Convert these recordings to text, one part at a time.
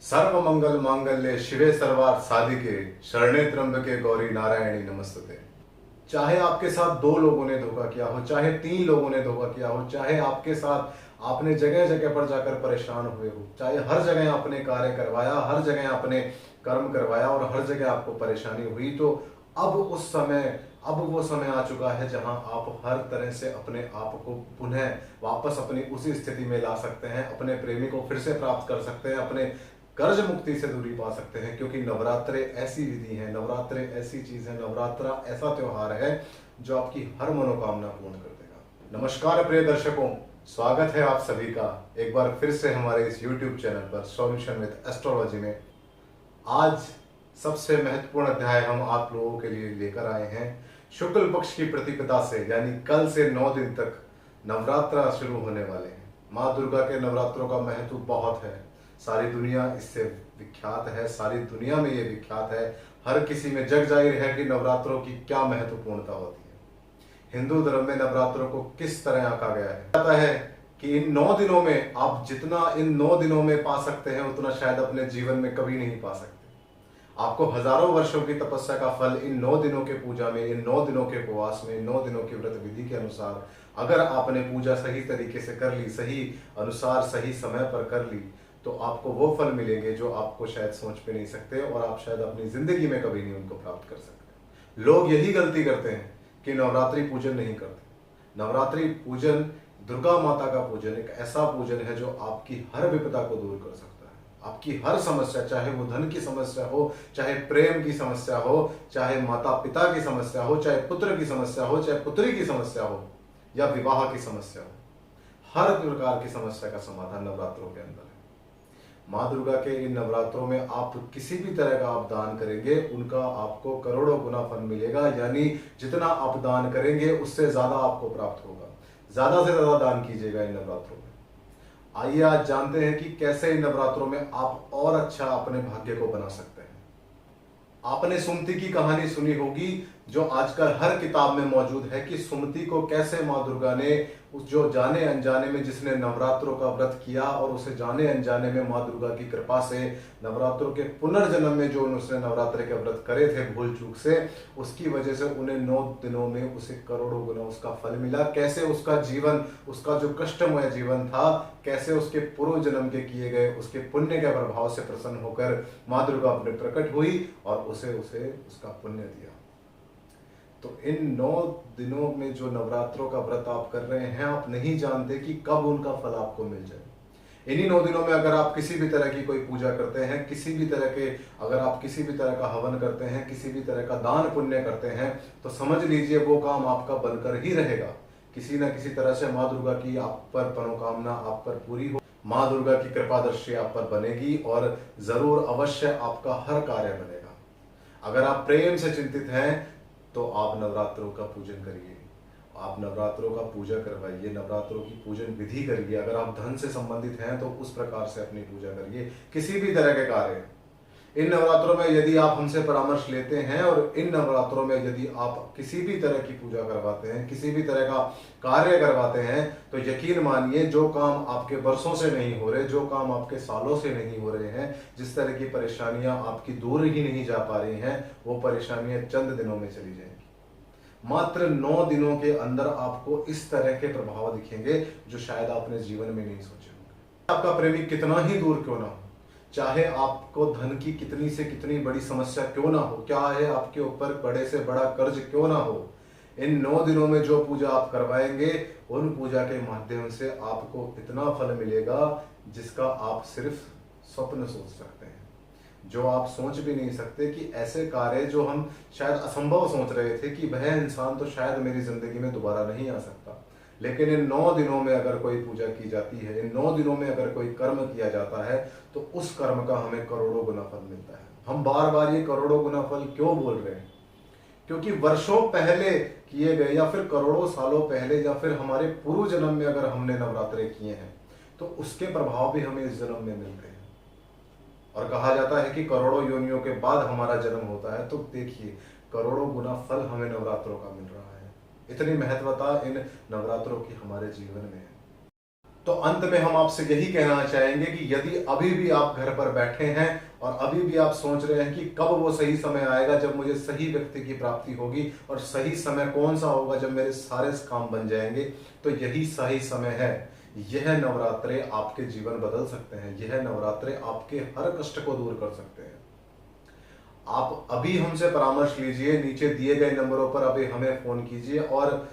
सर्व मंगल मांगल्य शिवे सर्वार्थ साधिके शरणे त्र्यंबके गौरी नारायणी नमस्तुते। चाहे आपके साथ दो लोगों ने धोखा किया हो, चाहे तीन लोगों ने धोखा किया हो, चाहे आपके साथ आपने जगह जगह पर जाकर परेशान हुए हो, चाहे हर जगह आपने कार्य करवाया, हर जगह आपने कर्म करवाया और हर जगह आपको परेशानी हुई, तो अब वो समय आ चुका है जहां आप हर तरह से अपने आप को पुनः वापस अपनी उसी स्थिति में ला सकते हैं, अपने प्रेमी को फिर से प्राप्त कर सकते हैं, अपने कर्ज मुक्ति से दूरी पा सकते हैं। क्योंकि नवरात्रे ऐसी विधि है, नवरात्रे ऐसी चीज है, नवरात्रा ऐसा त्योहार है जो आपकी हर मनोकामना पूर्ण कर देगा। नमस्कार प्रिय दर्शकों, स्वागत है आप सभी का एक बार फिर से हमारे इस YouTube चैनल पर सॉल्यूशन विद एस्ट्रोलॉजी में। आज सबसे महत्वपूर्ण अध्याय हम आप लोगों के लिए लेकर आए हैं। शुक्ल पक्ष की प्रतिपदा से यानी कल से 9 दिन तक नवरात्रा शुरू होने वाले हैं। माँ दुर्गा के नवरात्रों का महत्व बहुत है, सारी दुनिया इससे विख्यात है, सारी दुनिया में ये विख्यात है, हर किसी में जग जाहिर है कि नवरात्रों की क्या महत्वपूर्णता होती है। हिंदू धर्म में नवरात्रों को किस तरह आंका गया है, पता है कि इन 9 दिनों में आप जितना इन 9 दिनों में पा सकते हैं उतना शायद अपने जीवन में कभी नहीं पा सकते। आपको हजारों वर्षों की तपस्या का फल इन 9 दिनों के पूजा में, इन 9 दिनों के उपवास में, इन 9 दिनों की व्रत विधि के अनुसार अगर आपने पूजा सही तरीके से कर ली, सही अनुसार सही समय पर कर ली, तो आपको वो फल मिलेंगे जो आपको शायद सोच पे नहीं सकते और आप शायद अपनी जिंदगी में कभी नहीं उनको प्राप्त कर सकते। लोग यही गलती करते हैं कि नवरात्रि पूजन नहीं करते। नवरात्रि पूजन, दुर्गा माता का पूजन एक ऐसा पूजन है जो आपकी हर विपदा को दूर कर सकता है। आपकी हर समस्या, चाहे वो धन की समस्या हो, चाहे प्रेम की समस्या हो, चाहे माता पिता की समस्या हो, चाहे पुत्र की समस्या हो, चाहे पुत्री की समस्या हो या विवाह की समस्या हो, हर प्रकार की समस्या का समाधान नवरात्रों के अंदर है। माँ दुर्गा के इन नवरात्रों में आप किसी भी तरह का आप दान करेंगे, उनका आपको करोड़ों गुना फल मिलेगा। यानी जितना आप दान करेंगे उससे ज्यादा आपको प्राप्त होगा। ज्यादा से ज्यादा दान कीजिएगा इन नवरात्रों में। आइए आज जानते हैं कि कैसे इन नवरात्रों में आप और अच्छा अपने भाग्य को बना सकते हैं। आपने सुमति की कहानी सुनी होगी जो आजकल हर किताब में मौजूद है कि सुमति को कैसे माँ दुर्गा ने उस जो जाने अनजाने में जिसने नवरात्रों का व्रत किया और उसे जाने अनजाने में माँ दुर्गा की कृपा से नवरात्रों के पुनर्जन्म में जो उसने नवरात्रि के व्रत करे थे भूल चूक से, उसकी वजह से उन्हें 9 दिनों में उसे करोड़ों गुना उसका फल मिला। कैसे उसका जीवन, उसका जो कष्टमय जीवन था, कैसे उसके पूर्व जन्म के किए गए उसके पुण्य के प्रभाव से प्रसन्न होकर माँ दुर्गा अपने प्रकट हुई और उसे उसका पुण्य दिया। तो इन 9 दिनों में जो नवरात्रों का व्रत आप कर रहे हैं, आप नहीं जानते कि कब उनका फल आपको मिल जाए। इन्हीं 9 दिनों में अगर आप किसी भी तरह की कोई पूजा करते हैं, किसी भी तरह के अगर आप किसी भी तरह का हवन करते हैं, किसी भी तरह का दान पुण्य करते हैं, तो समझ लीजिए वो काम आपका बनकर ही रहेगा। किसी न किसी तरह से माँ दुर्गा की आप पर मनोकामना आप पर पूरी हो, माँ दुर्गा की कृपा दृष्टि आप पर बनेगी और जरूर अवश्य आपका हर कार्य बनेगा। अगर आप प्रेम से चिंतित हैं तो आप नवरात्रों का पूजन करिए, आप नवरात्रों का पूजा करवाइए, नवरात्रों की पूजन विधि करिए। अगर आप धन से संबंधित हैं तो उस प्रकार से अपनी पूजा करिए। किसी भी तरह के कार्य, इन नवरात्रों में यदि आप हमसे परामर्श लेते हैं और इन नवरात्रों में यदि आप किसी भी तरह की पूजा करवाते हैं, किसी भी तरह का कार्य करवाते हैं, तो यकीन मानिए जो काम आपके वर्षों से नहीं हो रहे, जो काम आपके सालों से नहीं हो रहे हैं, जिस तरह की परेशानियां आपकी दूर ही नहीं जा पा रही हैं, वो परेशानियां चंद दिनों में चली जाएंगी। मात्र 9 दिनों के अंदर आपको इस तरह के प्रभाव दिखेंगे जो शायद आपने जीवन में नहीं सोचे होंगे। आपका प्रेमी कितना ही दूर क्यों ना हो, चाहे आपको धन की कितनी से कितनी बड़ी समस्या क्यों ना हो, क्या है आपके ऊपर बड़े से बड़ा कर्ज क्यों ना हो, इन 9 दिनों में जो पूजा आप करवाएंगे उन पूजा के माध्यम से आपको इतना फल मिलेगा जिसका आप सिर्फ स्वप्न सोच सकते हैं, जो आप सोच भी नहीं सकते कि ऐसे कार्य जो हम शायद असंभव सोच रहे थे कि वह इंसान तो शायद मेरी जिंदगी में दोबारा नहीं आ सकता, लेकिन इन 9 दिनों में अगर कोई पूजा की जाती है, इन 9 दिनों में अगर कोई कर्म किया जाता है, तो उस कर्म का हमें करोड़ों गुना फल मिलता है। हम बार बार ये करोड़ों गुना फल क्यों बोल रहे हैं? क्योंकि वर्षों पहले किए गए या फिर करोड़ों सालों पहले या फिर हमारे पूर्व जन्म में अगर हमने नवरात्रे किए हैं तो उसके प्रभाव भी हमें इस जन्म में मिलते हैं। और कहा जाता है कि करोड़ों योनियों के बाद हमारा जन्म होता है, तो देखिए करोड़ों गुना फल हमें नवरात्रों का मिल रहा है। इतनी महत्वता इन नवरात्रों की हमारे जीवन में है। तो अंत में हम आपसे यही कहना चाहेंगे कि यदि अभी भी आप घर पर बैठे हैं और अभी भी आप सोच रहे हैं कि कब वो सही समय आएगा जब मुझे सही व्यक्ति की प्राप्ति होगी, और सही समय कौन सा होगा जब मेरे सारे काम बन जाएंगे, तो यही सही समय है। यह नवरात्रे आपके जीवन बदल सकते हैं, यह नवरात्रे आपके हर कष्ट को दूर कर सकते हैं। आप अभी हमसे परामर्श लीजिए, नीचे दिए गए नंबरों पर अभी हमें फोन कीजिए और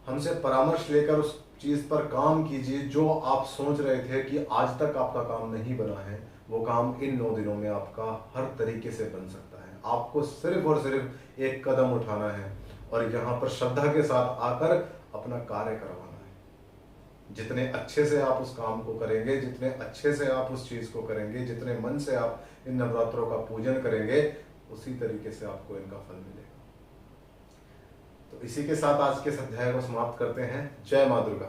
हमसे परामर्श लेकर उस चीज पर काम कीजिए जो आप सोच रहे थे कि आज तक आपका काम नहीं बना है, वो काम इन 9 दिनों में आपका हर तरीके से बन सकता है। आपको सिर्फ और सिर्फ एक कदम उठाना है और यहाँ पर श्रद्धा के साथ आकर अपना कार्य करवाना है। जितने अच्छे से आप उस काम को करेंगे, जितने अच्छे से आप उस चीज को करेंगे, जितने मन से आप इन नवरात्रों का पूजन करेंगे, उसी तरीके से आपको इनका फल मिलेगा। तो इसी के साथ आज के इस अध्याय को समाप्त करते हैं। जय मां दुर्गा।